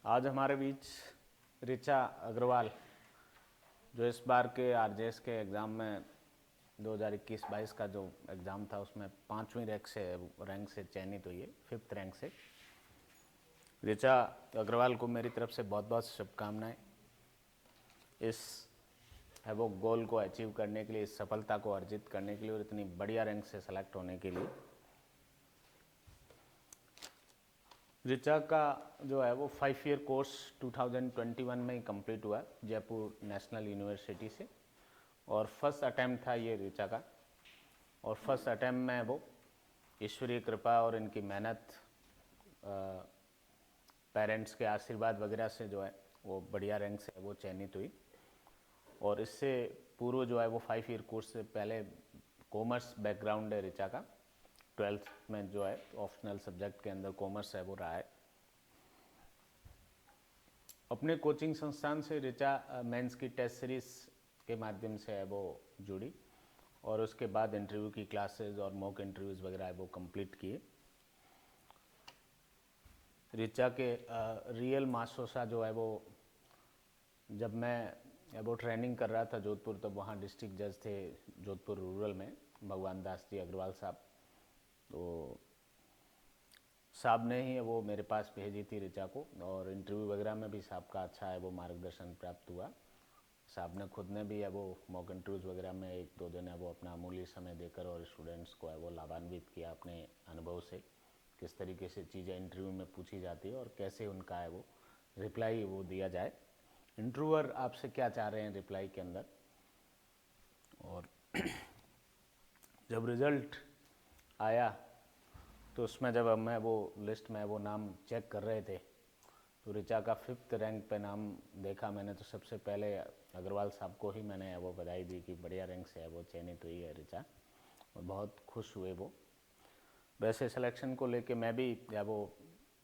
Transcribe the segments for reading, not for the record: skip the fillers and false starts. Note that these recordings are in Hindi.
आज हमारे बीच ऋचा अग्रवाल, जो इस बार के आरजेएस के एग्ज़ाम में 2021-22 का जो एग्ज़ाम था उसमें 5वीं रैंक से चयनित हुई है, 5th रैंक से। ऋचा अग्रवाल को मेरी तरफ से बहुत बहुत शुभकामनाएं इस है वो गोल को अचीव करने के लिए, इस सफलता को अर्जित करने के लिए और इतनी बढ़िया रैंक से सेलेक्ट होने के लिए। ऋचा का जो है वो 5 ईयर कोर्स 2021 में ही कंप्लीट हुआ जयपुर नेशनल यूनिवर्सिटी से, और फर्स्ट अटैम्प्ट था ये ऋचा का। और फर्स्ट अटैम्प्ट में वो ईश्वरीय कृपा और इनकी मेहनत, पेरेंट्स के आशीर्वाद वगैरह से जो है वो बढ़िया रैंक से वो चयनित हुई। और इससे पूर्व जो है वो 5 ईयर कोर्स से पहले कॉमर्स बैकग्राउंड है ऋचा का। 12th में जो है ऑप्शनल सब्जेक्ट के अंदर कॉमर्स है वो रहा है। अपने कोचिंग संस्थान से ऋचा मेंस की टेस्ट सीरीज के माध्यम से है वो जुड़ी और उसके बाद इंटरव्यू की क्लासेस और मॉक इंटरव्यूज़ वगैरह है वो कंप्लीट किए। ऋचा के रियल मास्टरसा जो है वो, जब मैं वो ट्रेनिंग कर रहा था जोधपुर, तब वहाँ डिस्ट्रिक्ट जज थे जोधपुर रूरल में, भगवान दास जी अग्रवाल साहब। तो साहब ने ही वो मेरे पास भेजी थी ऋचा को, और इंटरव्यू वगैरह में भी साहब का अच्छा है वो मार्गदर्शन प्राप्त हुआ। साहब ने खुद ने भी है वो मॉक इंटरव्यूज़ वगैरह में 1-2 दिन है वो अपना अमूल्य समय देकर और स्टूडेंट्स को है वो लाभान्वित किया अपने अनुभव से, किस तरीके से चीज़ें इंटरव्यू में पूछी जाती है और कैसे उनका है वो रिप्लाई वो दिया जाए। इंटरव्यूअर आपसे क्या चाह रहे हैं रिप्लाई के अंदर। और जब रिज़ल्ट आया तो उसमें जब मैं वो लिस्ट में वो नाम चेक कर रहे थे तो ऋचा का 5th रैंक पे नाम देखा मैंने, तो सबसे पहले अग्रवाल साहब को ही मैंने वो बधाई दी कि बढ़िया रैंक से है वो चयनित हुई है ऋचा, और बहुत खुश हुए वो। वैसे सिलेक्शन को लेके मैं भी या वो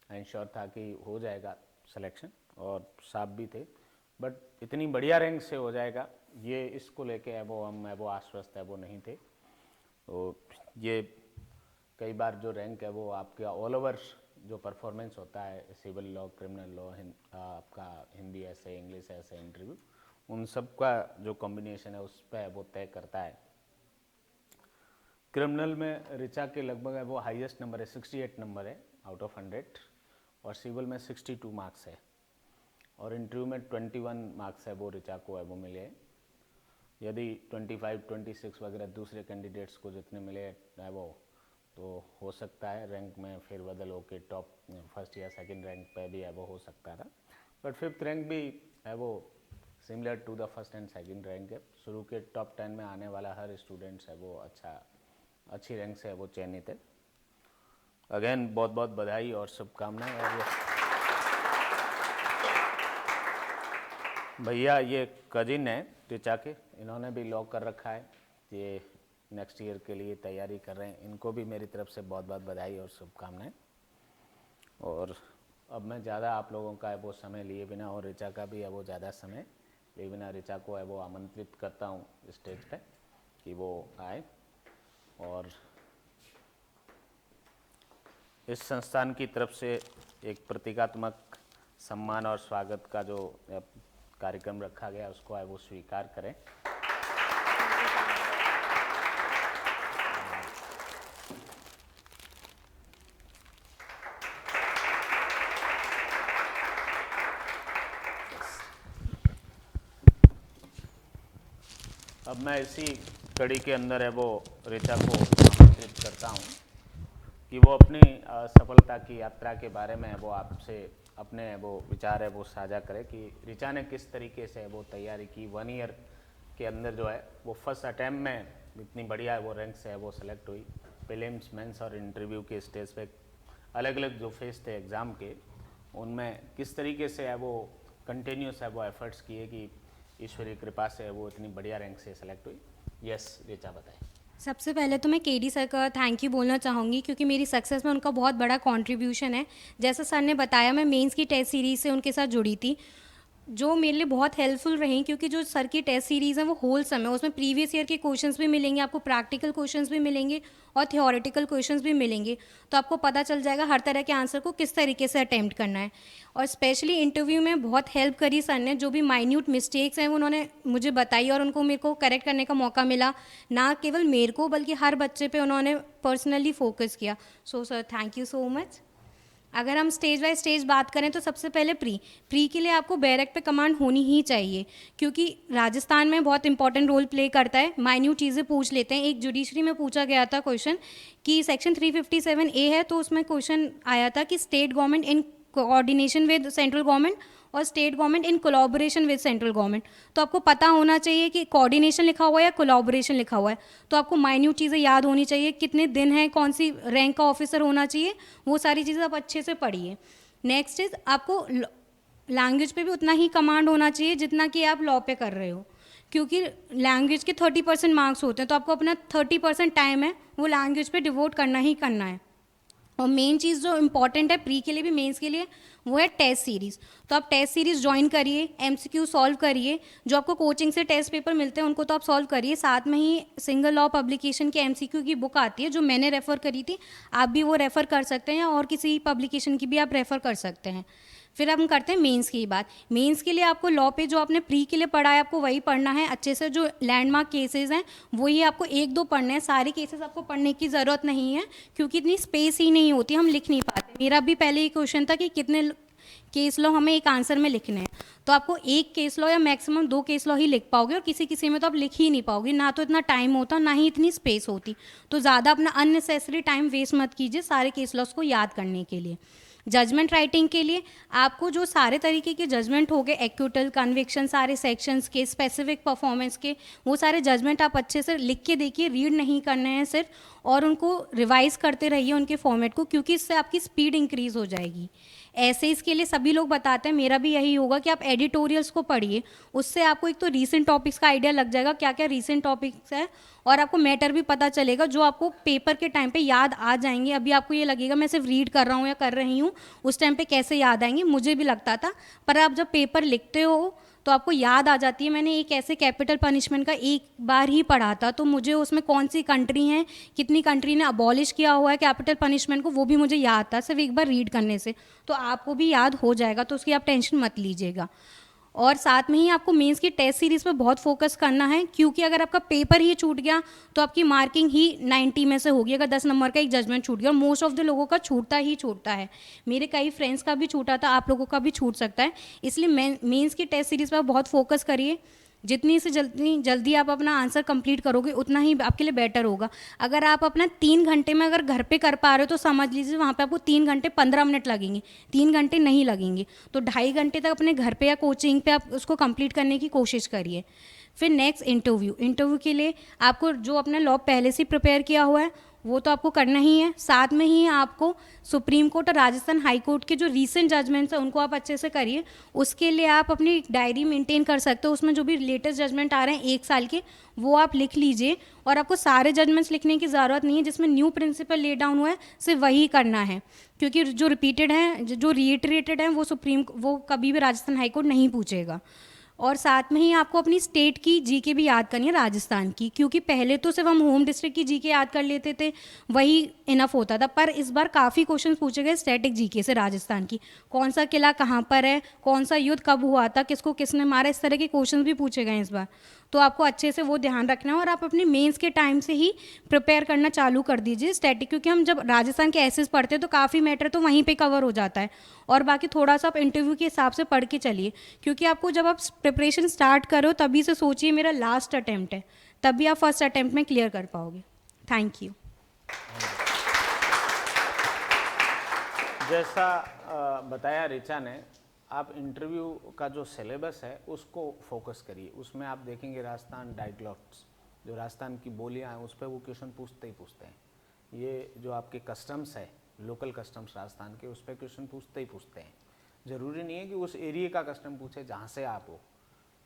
इंश्योर था कि हो जाएगा सिलेक्शन, और साहब भी थे, बट इतनी बढ़िया रैंक से हो जाएगा ये इसको लेके है वो हम है वो आश्वस्त है वो नहीं थे। तो ये कई बार जो रैंक है वो आपका ऑल ओवर जो परफॉर्मेंस होता है, सिविल लॉ, क्रिमिनल लॉ, आपका हिंदी ऐसे, इंग्लिश ऐसे इंटरव्यू, उन सब का जो कॉम्बिनेशन है उस पर वो तय करता है। क्रिमिनल में ऋचा के लगभग है वो हाईएस्ट नंबर है, 68 नंबर है आउट ऑफ 100, और सिविल में 62 मार्क्स है, और इंटरव्यू में 21 मार्क्स है वो ऋचा को है वो मिले। यदि 25, 26 वगैरह दूसरे कैंडिडेट्स को जितने मिले है वो, तो हो सकता है रैंक में फिर बदल हो के टॉप 1st या 2nd रैंक पे भी है वो हो सकता था। बट 5th रैंक भी है वो similar to the 1st and 2nd rank है। शुरू के टॉप 10 में आने वाला हर स्टूडेंट्स है वो अच्छी रैंक से है वो चयनित है। अगेन बहुत बहुत बधाई और शुभकामनाएं। और भैया ये कजिन है ऋचा के, इन्होंने भी लॉक कर रखा है, ये नेक्स्ट ईयर के लिए तैयारी कर रहे हैं, इनको भी मेरी तरफ से बहुत बहुत बधाई और शुभकामनाएं। और अब मैं ज़्यादा आप लोगों का है वो समय लिए बिना और ऋचा का भी है वो ज़्यादा समय लिए बिना ऋचा को है वो आमंत्रित करता हूँ स्टेज पे कि वो आए और इस संस्थान की तरफ से एक प्रतीकात्मक सम्मान और स्वागत का जो कार्यक्रम रखा गया उसको है वो स्वीकार करें। अब मैं इसी कड़ी के अंदर है वो ऋचा को आमंत्रित करता हूँ कि वो अपनी सफलता की यात्रा के बारे में वो आपसे अपने वो विचार है वो साझा करें कि ऋचा ने किस तरीके से वो तैयारी की 1 ईयर के अंदर जो है वो फर्स्ट अटैम्प्ट में इतनी बढ़िया है वो रैंक से है वो सेलेक्ट हुई। प्रीलिम्स, मेंस और इंटरव्यू के स्टेज पे अलग अलग जो फेज थे एग्ज़ाम के, उनमें किस तरीके से है वो कंटिन्यूस है वो एफर्ट्स किए कि ईश्वरीय कृपा से वो इतनी बढ़िया रैंक से सेलेक्ट हुई। यस ऋचा बताएं। सबसे पहले तो मैं केडी सर का थैंक यू बोलना चाहूँगी क्योंकि मेरी सक्सेस में उनका बहुत बड़ा कंट्रीब्यूशन है। जैसा सर ने बताया मैं मेंस की टेस्ट सीरीज़ से उनके साथ जुड़ी थी। जो मेरे लिए बहुत हेल्पफुल रही, क्योंकि जो सर की टेस्ट सीरीज़ है वो होलसम है, उसमें प्रीवियस ईयर के क्वेश्चंस भी मिलेंगे आपको, प्रैक्टिकल क्वेश्चंस भी मिलेंगे और थियोरेटिकल क्वेश्चंस भी मिलेंगे, तो आपको पता चल जाएगा हर तरह के आंसर को किस तरीके से अटैम्प्ट करना है। और स्पेशली इंटरव्यू में बहुत हेल्प करी सर ने, जो भी माइन्यूट मिस्टेक्स हैं वो उन्होंने मुझे बताई और उनको मेरे को करेक्ट करने का मौका मिला, ना केवल मेरे को बल्कि हर बच्चे पे उन्होंने पर्सनली फोकस किया। So sir thank you so much. अगर हम स्टेज बाय स्टेज बात करें तो सबसे पहले प्री के लिए आपको बैरक पे कमांड होनी ही चाहिए, क्योंकि राजस्थान में बहुत इंपॉर्टेंट रोल प्ले करता है, माइन्यूट चीज़ें पूछ लेते हैं। एक जुडिशरी में पूछा गया था क्वेश्चन कि सेक्शन 357A है, तो उसमें क्वेश्चन आया था कि state government in coordination with central government और state government in collaboration with central government, तो आपको पता होना चाहिए कि कोऑर्डिनेशन लिखा हुआ है या कोलैबोरेशन लिखा हुआ है, तो आपको माइन्यूट चीज़ें याद होनी चाहिए, कितने दिन हैं, कौन सी रैंक का ऑफिसर होना चाहिए, वो सारी चीज़ें आप अच्छे से पढ़िए। नेक्स्ट इज आपको लैंग्वेज पे भी उतना ही कमांड होना चाहिए जितना कि आप लॉ पे कर रहे हो, क्योंकि लैंग्वेज के 30% मार्क्स होते हैं, तो आपको अपना 30% टाइम है वो लैंग्वेज पे डिवोट करना ही करना है। और मेन चीज़ जो इम्पॉर्टेंट है प्री के लिए भी मेंस के लिए, वो है टेस्ट सीरीज़। तो आप टेस्ट सीरीज़ ज्वाइन करिए, एमसीक्यू सॉल्व करिए, जो आपको कोचिंग से टेस्ट पेपर मिलते हैं उनको तो आप सॉल्व करिए, साथ में ही सिंगल लॉ पब्लिकेशन के एमसीक्यू की बुक आती है जो मैंने रेफ़र करी थी, आप भी वो रेफ़र कर सकते हैं, और किसी पब्लिकेशन की भी आप रेफ़र कर सकते हैं। फिर हम करते हैं मेंस की बात। मेंस के लिए आपको लॉ पे जो आपने प्री के लिए पढ़ा है आपको वही पढ़ना है अच्छे से, जो लैंडमार्क केसेस हैं वही आपको एक दो पढ़ने हैं, सारे केसेस आपको पढ़ने की ज़रूरत नहीं है, क्योंकि इतनी स्पेस ही नहीं होती, हम लिख नहीं पाते। मेरा भी पहले ये क्वेश्चन था कि कितने केस लॉ हमें एक आंसर में लिखने हैं, तो आपको एक केस लॉ या मैक्सिमम 2 केस लॉ ही लिख पाओगे, और किसी किसी में तो आप लिख ही नहीं पाओगे, ना तो इतना टाइम होता ना ही इतनी स्पेस होती, तो ज़्यादा अपना अननेसेसरी टाइम वेस्ट मत कीजिए सारे केस लॉस को याद करने के लिए। जजमेंट राइटिंग के लिए आपको जो सारे तरीके के जजमेंट हो गए, एक्यूटल, कन्विक्शन, सारे सेक्शंस के, स्पेसिफिक परफॉर्मेंस के, वो सारे जजमेंट आप अच्छे से लिख के देखिए, रीड नहीं करने हैं सिर्फ, और उनको रिवाइज करते रहिए उनके फॉर्मेट को, क्योंकि इससे आपकी स्पीड इंक्रीज हो जाएगी। ऐसे इसके लिए सभी लोग बताते हैं, मेरा भी यही होगा कि आप एडिटोरियल्स को पढ़िए, उससे आपको एक तो रीसेंट टॉपिक्स का आइडिया लग जाएगा क्या क्या रीसेंट टॉपिक्स है, और आपको मैटर भी पता चलेगा जो आपको पेपर के टाइम पे याद आ जाएंगे। अभी आपको ये लगेगा मैं सिर्फ रीड कर रहा हूँ या कर रही हूँ, उस टाइम पे कैसे याद आएंगे, मुझे भी लगता था, पर आप जब पेपर लिखते हो तो आपको याद आ जाती है। मैंने एक ऐसे कैपिटल पनिशमेंट का एक बार ही पढ़ा था, तो मुझे उसमें कौन सी कंट्री हैं, कितनी कंट्री ने अबॉलिश किया हुआ है कैपिटल पनिशमेंट को, वो भी मुझे याद था सिर्फ एक बार रीड करने से, तो आपको भी याद हो जाएगा, तो उसकी आप टेंशन मत लीजिएगा। और साथ में ही आपको मेंस की टेस्ट सीरीज़ पर बहुत फोकस करना है, क्योंकि अगर आपका पेपर ही छूट गया तो आपकी मार्किंग ही 90 में से होगी, अगर 10 नंबर का एक जजमेंट छूट गया, और मोस्ट ऑफ द लोगों का छूटता ही छूटता है, मेरे कई फ्रेंड्स का भी छूटा था, आप लोगों का भी छूट सकता है, इसलिए मेंस की टेस्ट सीरीज़ पर बहुत फोकस करिए। जितनी से जल्दी आप अपना आंसर कंप्लीट करोगे उतना ही आपके लिए बेटर होगा। अगर आप अपना 3 घंटे में अगर घर पे कर पा रहे हो तो समझ लीजिए वहाँ पे आपको 3 घंटे 15 मिनट लगेंगे, 3 घंटे नहीं लगेंगे, तो 2.5 घंटे तक अपने घर पे या कोचिंग पे आप उसको कंप्लीट करने की कोशिश करिए। फिर नेक्स्ट इंटरव्यू के लिए आपको जो अपना लॉ पहले से प्रिपेयर किया हुआ है वो तो आपको करना ही है, साथ में ही आपको सुप्रीम कोर्ट और राजस्थान हाई कोर्ट के जो रीसेंट जजमेंट्स हैं उनको आप अच्छे से करिए। उसके लिए आप अपनी डायरी मेंटेन कर सकते हो, उसमें जो भी लेटेस्ट जजमेंट आ रहे हैं 1 साल के वो आप लिख लीजिए, और आपको सारे जजमेंट्स लिखने की ज़रूरत नहीं है, जिसमें न्यू प्रिंसिपल ले डाउन हुआ है सिर्फ वही करना है, क्योंकि जो रिपीटेड हैं जो रीइटरेटेड हैं वो कभी भी राजस्थान हाई कोर्ट नहीं पूछेगा। और साथ में ही आपको अपनी स्टेट की जीके भी याद करनी है, राजस्थान की, क्योंकि पहले तो सिर्फ हम होम डिस्ट्रिक्ट की जीके याद कर लेते थे, वही इनफ होता था, पर इस बार काफ़ी क्वेश्चन पूछे गए स्टैटिक जीके से राजस्थान की, कौन सा किला कहाँ पर है, कौन सा युद्ध कब हुआ था, किसको किसने मारा, इस तरह के क्वेश्चन भी पूछे गए इस बार, तो आपको अच्छे से वो ध्यान रखना है, और आप अपने मेंस के टाइम से ही प्रिपेयर करना चालू कर दीजिए स्टैटिक, क्योंकि हम जब राजस्थान के एसेस पढ़ते हैं तो काफ़ी मैटर तो वहीं पे कवर हो जाता है, और बाकी थोड़ा सा आप इंटरव्यू के हिसाब से पढ़ के चलिए, क्योंकि आपको जब आप प्रिपरेशन स्टार्ट करो तभी से सोचिए मेरा लास्ट अटैम्प्ट है, तभी आप फर्स्ट अटैम्प्ट में क्लियर कर पाओगे। Thank you. जैसा बताया रिचा ने, आप इंटरव्यू का जो सिलेबस है उसको फोकस करिए, उसमें आप देखेंगे राजस्थान डायग्लॉट्स, जो राजस्थान की बोलियां हैं उस पर वो क्वेश्चन पूछते ही पूछते हैं, ये जो आपके कस्टम्स है, लोकल कस्टम्स राजस्थान के, उस पर क्वेश्चन पूछते ही पूछते हैं। ज़रूरी नहीं है कि उस एरिया का कस्टम पूछे जहाँ से आप हो,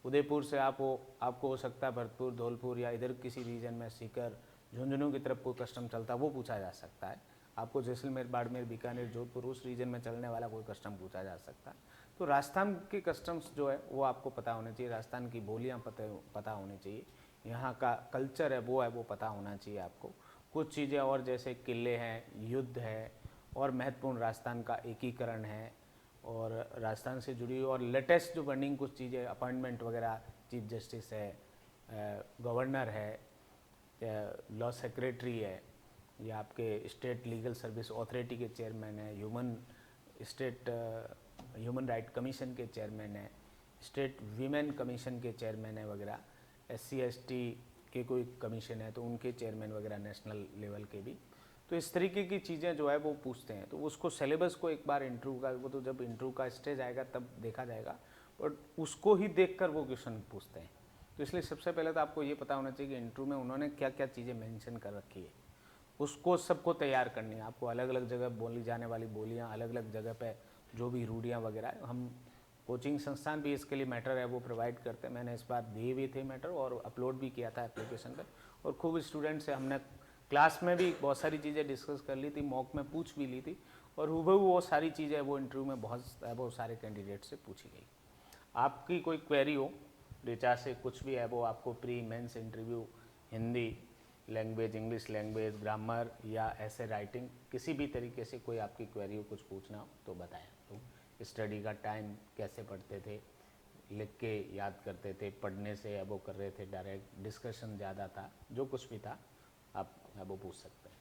उदयपुर से आप हो, आपको हो सकता है भरतपुर, धौलपुर या इधर किसी रीजन में सीकर झुंझुनू की तरफ कोई कस्टम चलता है वो पूछा जा सकता है, आपको जैसलमेर, बाड़मेर, बीकानेर, जोधपुर उस रीजन में चलने वाला कोई कस्टम पूछा जा सकता है। तो राजस्थान के कस्टम्स जो है वो आपको पता होने चाहिए, राजस्थान की बोलियाँ पता होनी चाहिए, यहाँ का कल्चर है वो पता होना चाहिए आपको। कुछ चीज़ें और जैसे किले हैं, युद्ध है, और महत्वपूर्ण राजस्थान का एकीकरण है, और राजस्थान से जुड़ी और लेटेस्ट जो बर्निंग कुछ चीज़ें, अपॉइंटमेंट वगैरह, चीफ जस्टिस है, गवर्नर है, लॉ सेक्रेटरी है, या आपके स्टेट लीगल सर्विस अथॉरिटी के चेयरमैन है, ह्यूमन राइट कमीशन के चेयरमैन है, स्टेट वीमेन कमीशन के चेयरमैन है वगैरह, SC/ST के कोई कमीशन है तो उनके चेयरमैन वगैरह, नेशनल लेवल के भी। तो इस तरीके की चीज़ें जो है वो पूछते हैं। तो उसको सिलेबस को एक बार इंटरव्यू का, वो तो जब इंटरव्यू का स्टेज आएगा तब देखा जाएगा, और उसको ही देखकर वो क्वेश्चन पूछते हैं। तो इसलिए सबसे पहले तो आपको ये पता होना चाहिए कि इंटरव्यू में उन्होंने क्या क्या चीज़ें मेंशन कर रखी है, उसको सबको तैयार करनी है। आपको अलग अलग जगह बोली जाने वाली बोलियाँ, अलग अलग जगह पे जो भी रूढ़ियाँ वगैरह, हम कोचिंग संस्थान भी इसके लिए मैटर है वो प्रोवाइड करते हैं। मैंने इस बार दिए भी थे मैटर और अपलोड भी किया था एप्लीकेशन पर, और खूब स्टूडेंट से हमने क्लास में भी बहुत सारी चीज़ें डिस्कस कर ली थी, मॉक में पूछ भी ली थी, और हूबहू वो सारी चीज़ें वो इंटरव्यू में बहुत सारे कैंडिडेट से पूछी गई। आपकी कोई क्वेरी हो ऋचा से, कुछ भी है वो आपको pre mains interview, Hindi language, English language, grammar या ऐसे राइटिंग, किसी भी तरीके से कोई आपकी क्वेरी हो, कुछ पूछना हो तो बताएं। तो स्टडी का टाइम कैसे पढ़ते थे, लिख के याद करते थे, पढ़ने से वो कर रहे थे, डायरेक्ट डिस्कशन ज़्यादा था, जो कुछ भी था आप वो पूछ सकते हैं।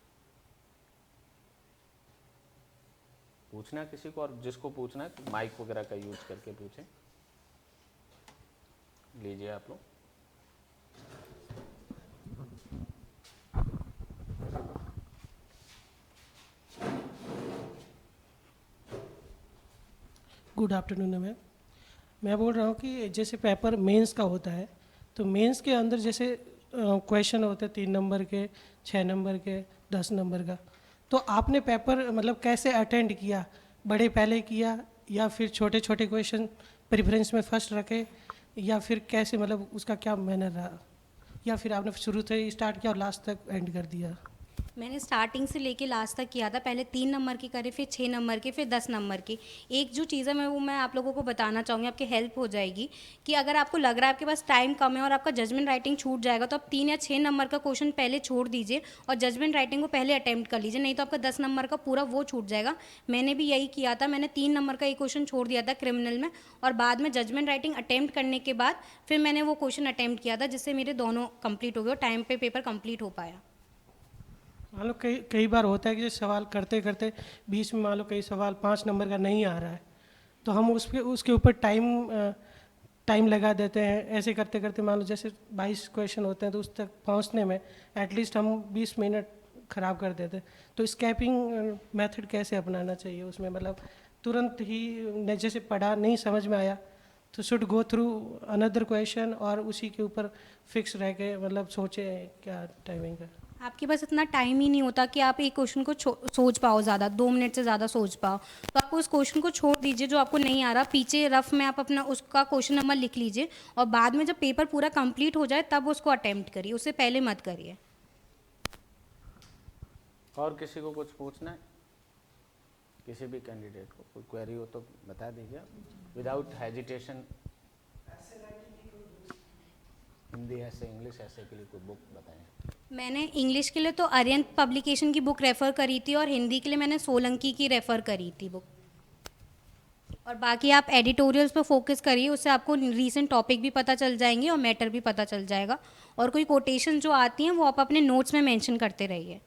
पूछना किसी को, और जिसको पूछना है माइक वगैरह का यूज करके पूछें। लीजिए आप लोग। Good afternoon ma'am. मैं बोल रहा हूँ कि जैसे पेपर मेंस का होता है, तो मेंस के अंदर जैसे क्वेश्चन होते हैं 3 नंबर के, 6 नंबर के, 10 नंबर का, तो आपने पेपर मतलब कैसे अटेंड किया? बड़े पहले किया या फिर छोटे छोटे क्वेश्चन प्रेफरेंस में फर्स्ट रखे, या फिर कैसे, मतलब उसका क्या मैनर रहा, या फिर आपने शुरू से ही स्टार्ट किया और लास्ट तक एंड कर दिया? मैंने स्टार्टिंग से लेके लास्ट तक किया था। पहले 3 नंबर के करे, फिर 6 नंबर के, फिर 10 नंबर के। एक जो चीज़ है मैं आप लोगों को बताना चाहूँगी, आपकी हेल्प हो जाएगी, कि अगर आपको लग रहा है आपके पास टाइम कम है और आपका जजमेंट राइटिंग छूट जाएगा, तो आप 3 या 6 नंबर का क्वेश्चन पहले छोड़ दीजिए और जजमेंट राइटिंग को पहले अटैम्प्ट कर लीजिए, नहीं तो आपका 10 नंबर का पूरा वो छूट जाएगा। मैंने भी यही किया था। मैंने 3 नंबर का एक क्वेश्चन छोड़ दिया था क्रिमिनल में, और बाद में जजमेंट राइटिंग अटैम्प्ट करने के बाद फिर मैंने वो क्वेश्चन अटैम्प्ट किया था, जिससे मेरे दोनों कंप्लीट हो गए और टाइम पे पेपर कंप्लीट हो पाया। मान लो कई बार होता है कि सवाल करते करते बीच में मान लो कई सवाल 5 नंबर का नहीं आ रहा है, तो हम उसके ऊपर टाइम लगा देते हैं। ऐसे करते करते मान लो जैसे 22 क्वेश्चन होते हैं, तो उस तक पहुंचने में एटलीस्ट हम 20 मिनट ख़राब कर देते हैं। तो स्कैपिंग मेथड कैसे अपनाना चाहिए उसमें? मतलब तुरंत ही जैसे पढ़ा नहीं समझ में आया तो should go through another question, और उसी के ऊपर फिक्स रह के मतलब सोचे क्या टाइमिंग है? आपके पास इतना टाइम ही नहीं होता कि आप एक क्वेश्चन को सोच पाओ, ज़्यादा 2 मिनट से ज़्यादा सोच पाओ, तो आप उस क्वेश्चन को छोड़ दीजिए जो आपको नहीं आ रहा। पीछे रफ में आप अपना उसका क्वेश्चन नंबर लिख लीजिए, और बाद में जब पेपर पूरा कंप्लीट हो जाए तब उसको अटेम्प्ट करिए, उससे पहले मत करिए। और किसी को कुछ पूछना है? किसी भी कैंडिडेट को कोई क्वेरी हो तो बता दीजिए विदाउट हेजिटेशन। हिंदी ऐसे, इंग्लिश ऐसे के लिए कोई बुक बताएं। मैंने इंग्लिश के लिए तो आर्यन पब्लिकेशन की बुक रेफ़र करी थी, और हिंदी के लिए मैंने सोलंकी की रेफ़र करी थी बुक। और बाकी आप एडिटोरियल्स पर फोकस करिए, उससे आपको रीसेंट टॉपिक भी पता चल जाएंगे और मैटर भी पता चल जाएगा। और कोई कोटेशन जो आती हैं वो आप अपने नोट्स में मेंशन करते रहिए।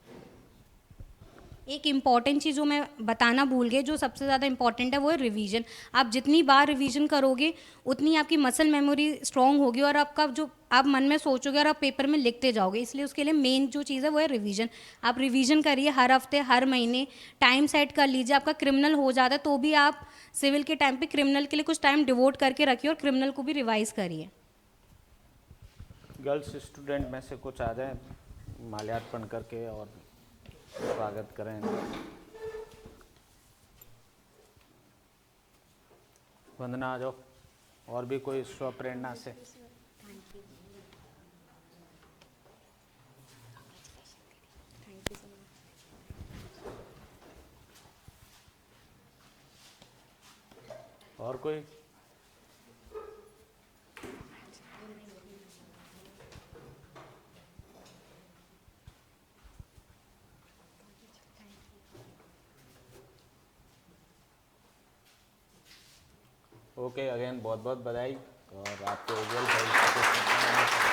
एक इम्पॉर्टेंट चीज़ जो मैं बताना भूल गई, जो सबसे ज़्यादा इंपॉर्टेंट है, वो है रिवीजन। आप जितनी बार रिवीजन करोगे उतनी आपकी मसल मेमोरी स्ट्रांग होगी, और आपका जो आप मन में सोचोगे और आप पेपर में लिखते जाओगे। इसलिए उसके लिए मेन जो चीज़ है वो है रिवीजन। आप रिवीजन करिए हर हफ्ते, हर महीने। टाइम सेट कर लीजिए। आपका क्रिमिनल हो जाता है तो भी आप सिविल के टाइम पे क्रिमिनल के लिए कुछ टाइम डिवोट करके रखिए, और क्रिमिनल को भी रिवाइज करिए। गर्ल्स स्टूडेंट में से कुछ आ जाए माल्यार्पण करके और स्वागत करें। वंदना आ जाओ। और भी कोई स्वप्रेरणा से? और कोई? ओके, अगेन बहुत बहुत बधाई और आपके उज्जवल भविष्य के शुभकामनाएं।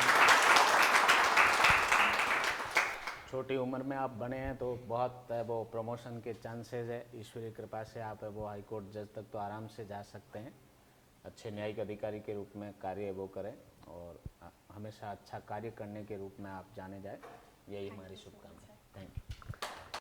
छोटी उम्र में आप बने हैं तो बहुत है वो प्रमोशन के चांसेस है। ईश्वरीय कृपा से आप है वो हाई कोर्ट जज तक तो आराम से जा सकते हैं। अच्छे न्यायिक अधिकारी के रूप में कार्य वो करें और हमेशा अच्छा कार्य करने के रूप में आप जाने जाए, यही हमारी शुभकामनाएं।